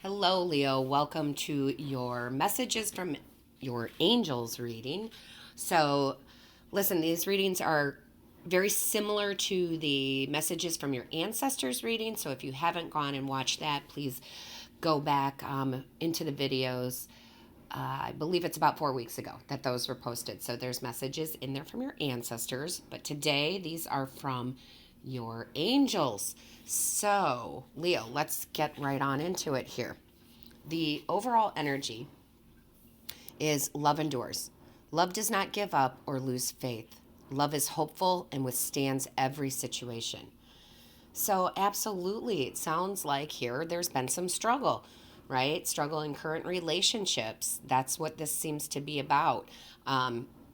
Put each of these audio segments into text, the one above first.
Hello, Leo. Welcome to your messages from your angels reading. So, listen, these readings are very similar to the messages from your ancestors reading. So, if you haven't gone and watched that, please go back into the videos. I believe it's about 4 weeks ago that those were posted. So, there's messages in there from your ancestors. But today, these are from your angels. So, Leo, let's get right on into it here. The overall energy is love endures. Love does not give up or lose faith. Love is hopeful and withstands every situation. So, absolutely, it sounds like here there's been some struggle, right? Struggle in current relationships. That's what this seems to be about.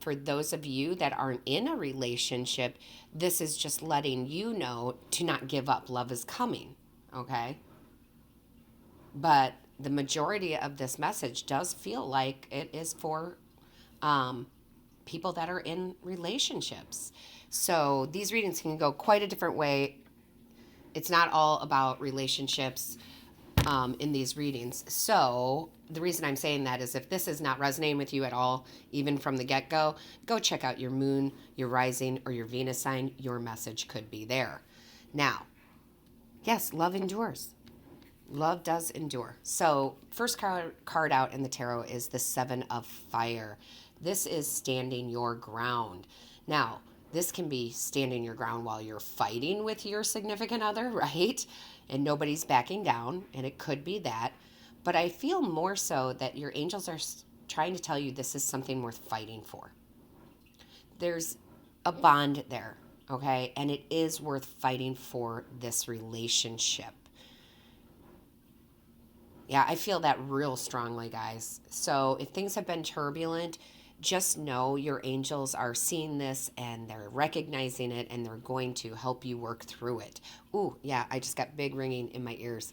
For those of you that aren't in a relationship, this is just letting you know to not give up. Love is coming, okay? But the majority of this message does feel like it is for um, people that are in relationships. So these readings can go quite a different way. It's not all about relationships in these readings. So the reason I'm saying that is if this is not resonating with you at all, even from the get-go, go check out your moon, your rising, or your Venus sign. Your message could be there. Now, yes, love endures. Love does endure. So, first card out in the tarot is the Seven of Fire. This is standing your ground. Now, this can be standing your ground while you're fighting with your significant other, right? And nobody's backing down, and it could be that. But I feel more so that your angels are trying to tell you this is something worth fighting for. There's a bond there, okay? And it is worth fighting for this relationship. Yeah, I feel that real strongly, guys. So if things have been turbulent, just know your angels are seeing this and they're recognizing it and they're going to help you work through it. Ooh, yeah, I just got big ringing in my ears.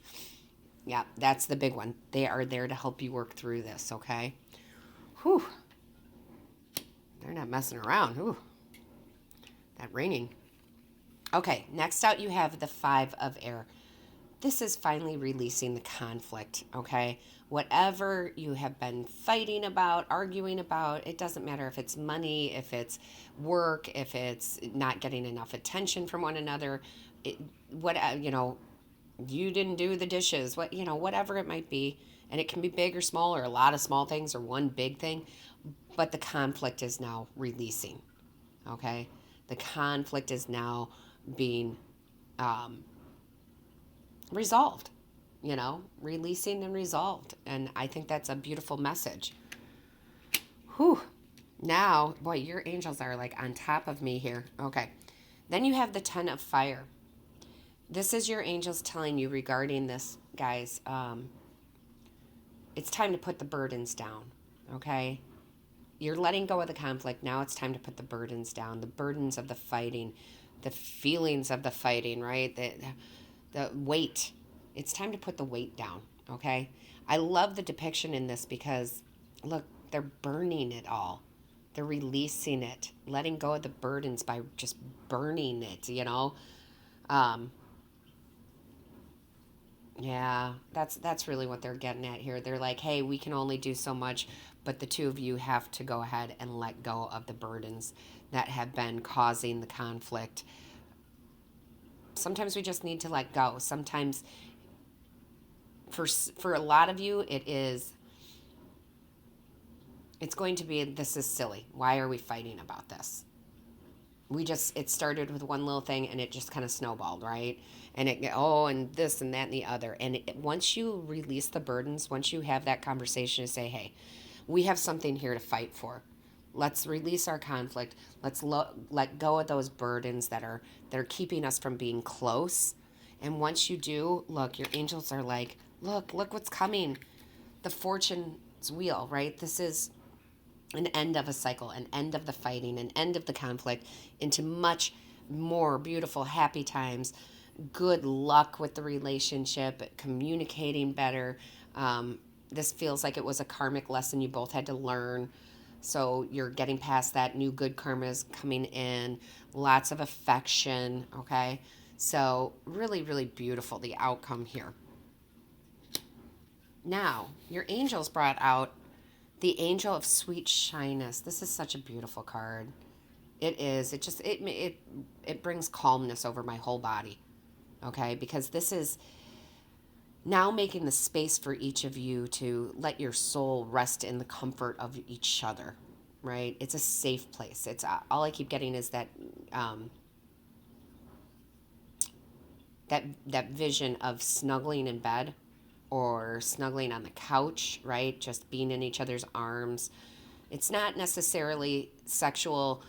Yeah, that's the big one. They are there to help you work through this, okay? Whew. They're not messing around. Ooh, that ringing. Okay, next out you have the Five of Air. This is finally releasing the conflict, okay? Whatever you have been fighting about, arguing about, it doesn't matter if it's money, if it's work, if it's not getting enough attention from one another, you didn't do the dishes, whatever it might be. And it can be big or small or a lot of small things or one big thing, but the conflict is now releasing, okay? The conflict is now being resolved, releasing and resolved. And I think that's a beautiful message. Whew. Now, boy, your angels are like on top of me here. Okay. Then you have the Ten of Fire. This is your angels telling you regarding this, guys. It's time to put the burdens down. Okay. You're letting go of the conflict. Now it's time to put the burdens down, the burdens of the fighting, the feelings of the fighting, right? The weight. It's time to put the weight down, okay? I love the depiction in this because, look, they're burning it all. They're releasing it, letting go of the burdens by just burning it, Yeah, that's really what they're getting at here. They're like, hey, we can only do so much, but the two of you have to go ahead and let go of the burdens that have been causing the conflict. Sometimes we just need to let go. Sometimes for a lot of you it's going to be, this is silly. Why are we fighting about this? It started with one little thing and it just kind of snowballed, right? And and this and that and the other. And once you release the burdens, once you have that conversation to say, hey, we have something here to fight for. Let's release our conflict. Let's let go of those burdens that are keeping us from being close. And once you do, look, your angels are like, look what's coming. The fortune's wheel, right? This is an end of a cycle, an end of the fighting, an end of the conflict into much more beautiful, happy times. Good luck with the relationship, communicating better. This feels like it was a karmic lesson you both had to learn. So you're getting past that. New good karma is coming in. Lots of affection, okay? So really, really beautiful, the outcome here. Now, your angels brought out the angel of sweet shyness. This is such a beautiful card. It is. It brings calmness over my whole body. Okay? Because this is now making the space for each of you to let your soul rest in the comfort of each other, right? It's a safe place. It's all I keep getting is that vision of snuggling in bed or snuggling on the couch, right? Just being in each other's arms. It's not necessarily sexual.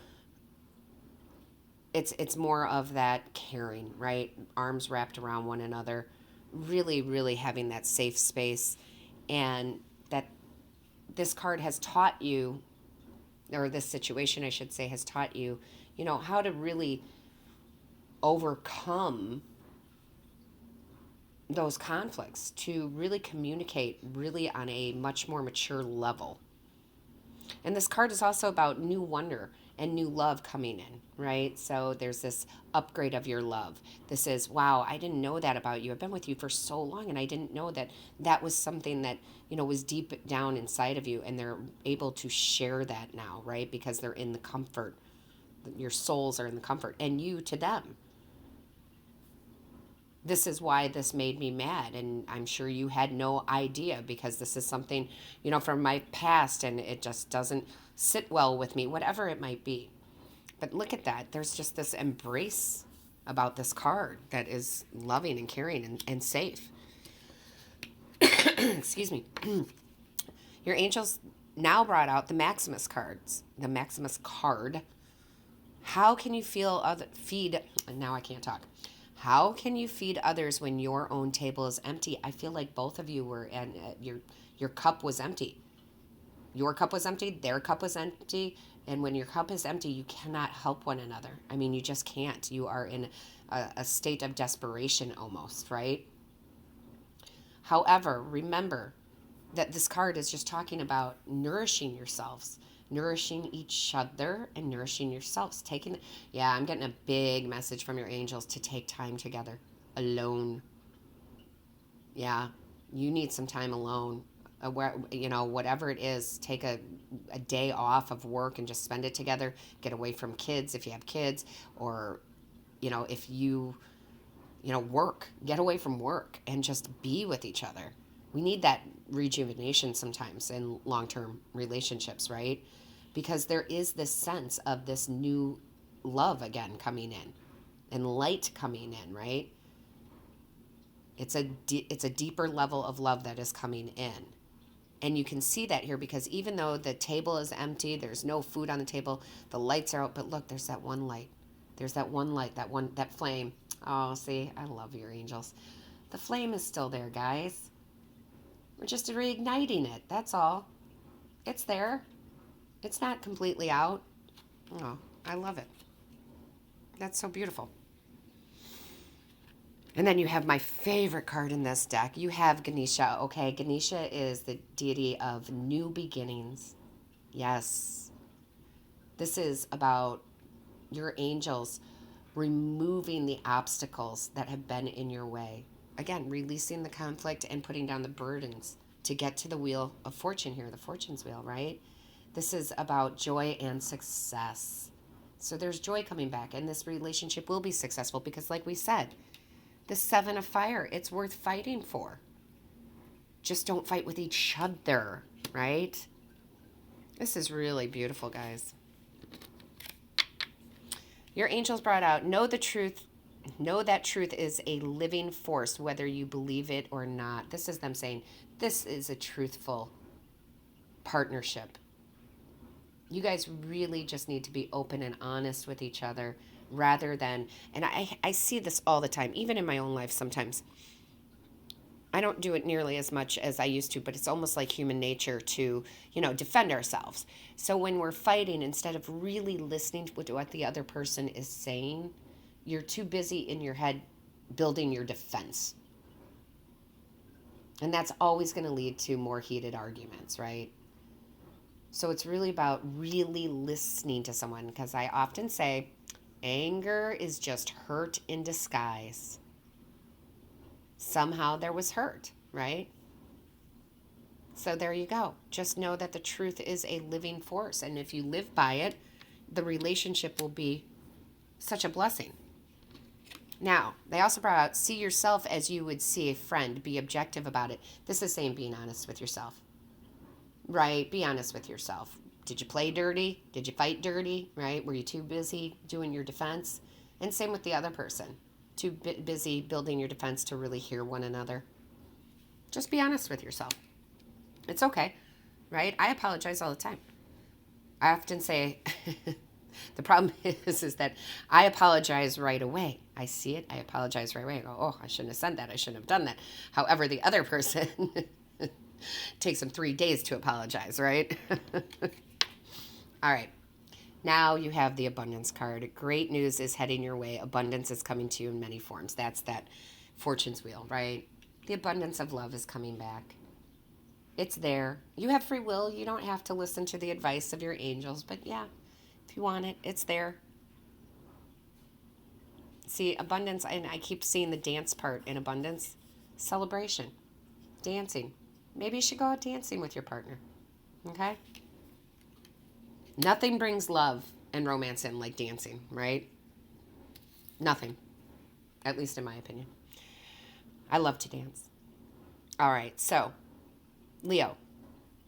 It's more of that caring, right? Arms wrapped around one another, really, really having that safe space. And that this card has taught you, or this situation, I should say, has taught you, how to really overcome those conflicts, to really communicate really on a much more mature level. And this card is also about new wonder and new love coming in, right? So there's this upgrade of your love. This is, wow, I didn't know that about you. I've been with you for so long, and I didn't know that that was something that, was deep down inside of you. And they're able to share that now, right? Because they're in the comfort. Your souls are in the comfort, and you to them. This is why this made me mad, and I'm sure you had no idea, because this is something from my past, and it just doesn't sit well with me, whatever it might be. But look at that, there's just this embrace about this card that is loving and caring and safe. Excuse me. Your angels now brought out the Maximus cards, the Maximus card. How can you feed, now I can't talk. How can you feed others when your own table is empty? I feel like both of you were, and your cup was empty. Your cup was empty, their cup was empty, and when your cup is empty, you cannot help one another. I mean, you just can't. You are in a state of desperation almost, right? However, remember that this card is just talking about nourishing yourselves, nourishing each other, and nourishing yourselves. I'm getting a big message from your angels to take time together, alone. Yeah, you need some time alone. Whatever it is, take a day off of work and just spend it together. Get away from kids if you have kids, or, if you, work, get away from work and just be with each other. We need that rejuvenation sometimes in long-term relationships, right? Because there is this sense of this new love again coming in and light coming in, right? It's a deeper level of love that is coming in. And you can see that here, because even though the table is empty, there's no food on the table, the lights are out, but look, there's that one light. There's that one light, that flame. Oh, see, I love your angels. The flame is still there, guys. We're just reigniting it. That's all. It's there. It's not completely out. Oh, I love it. That's so beautiful. And then you have my favorite card in this deck. You have Ganesha. Okay, Ganesha is the deity of new beginnings. Yes. This is about your angels removing the obstacles that have been in your way. Again, releasing the conflict and putting down the burdens to get to the wheel of fortune here, the fortune's wheel, right? This is about joy and success. So there's joy coming back, and this relationship will be successful because, like we said, the Seven of Fire, it's worth fighting for. Just don't fight with each other, right? This is really beautiful, guys. Your angels brought out, know the truth. Know that truth is a living force, whether you believe it or not. This is them saying, this is a truthful partnership. You guys really just need to be open and honest with each other rather than, and I see this all the time, even in my own life sometimes. I don't do it nearly as much as I used to, but it's almost like human nature to, defend ourselves. So when we're fighting, instead of really listening to what the other person is saying, you're too busy in your head building your defense. And that's always going to lead to more heated arguments, right? So it's really about really listening to someone, because I often say anger is just hurt in disguise. Somehow there was hurt, right? So there you go. Just know that the truth is a living force. And if you live by it, the relationship will be such a blessing. Now, they also brought out see yourself as you would see a friend. Be objective about it. This is saying being honest with yourself, right? Be honest with yourself. Did you play dirty? Did you fight dirty, right? Were you too busy doing your defense? And same with the other person. Too busy building your defense to really hear one another. Just be honest with yourself. It's okay, right? I apologize all the time. I often say, the problem is that I apologize right away. I see it, I apologize right away. I go, oh, I shouldn't have said that. I shouldn't have done that. However, the other person takes them 3 days to apologize, right? All right. Now you have the abundance card. Great news is heading your way. Abundance is coming to you in many forms. That's that fortune's wheel, right? The abundance of love is coming back. It's there. You have free will. You don't have to listen to the advice of your angels. But yeah, if you want it, it's there. See, abundance, and I keep seeing the dance part in abundance. Celebration. Dancing. Maybe you should go out dancing with your partner. Okay? Nothing brings love and romance in like dancing, right? Nothing. At least in my opinion. I love to dance. All right, so Leo,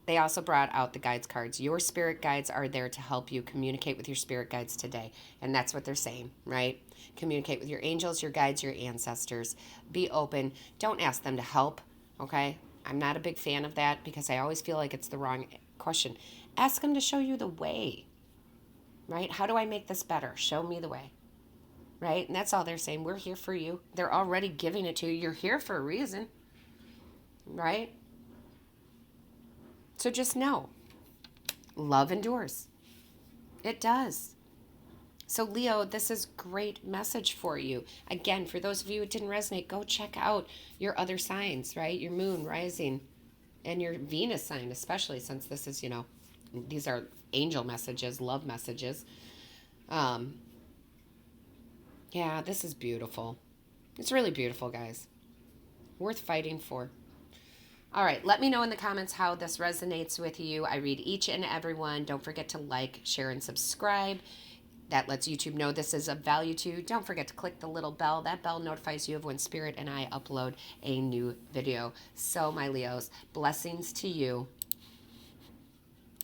they also brought out the guides cards. Your spirit guides are there to help you communicate with your spirit guides today. And that's what they're saying, right? Communicate with your angels, your guides, your ancestors. Be open. Don't ask them to help, okay? I'm not a big fan of that because I always feel like it's the wrong question. Ask them to show you the way, right? How do I make this better? Show me the way, right? And that's all they're saying. We're here for you. They're already giving it to you. You're here for a reason, right? So just know, love endures. It does. So Leo, this is great message for you. Again, for those of you who didn't resonate, go check out your other signs, right? Your moon, rising, and your Venus sign, especially since this is, these are angel messages, love messages. Yeah, this is beautiful. It's really beautiful, guys. Worth fighting for. All right, let me know in the comments how this resonates with you. I read each and every one. Don't forget to like, share, and subscribe. That lets YouTube know this is of value to you. Don't forget to click the little bell. That bell notifies you of when Spirit and I upload a new video. So, my Leos, blessings to you.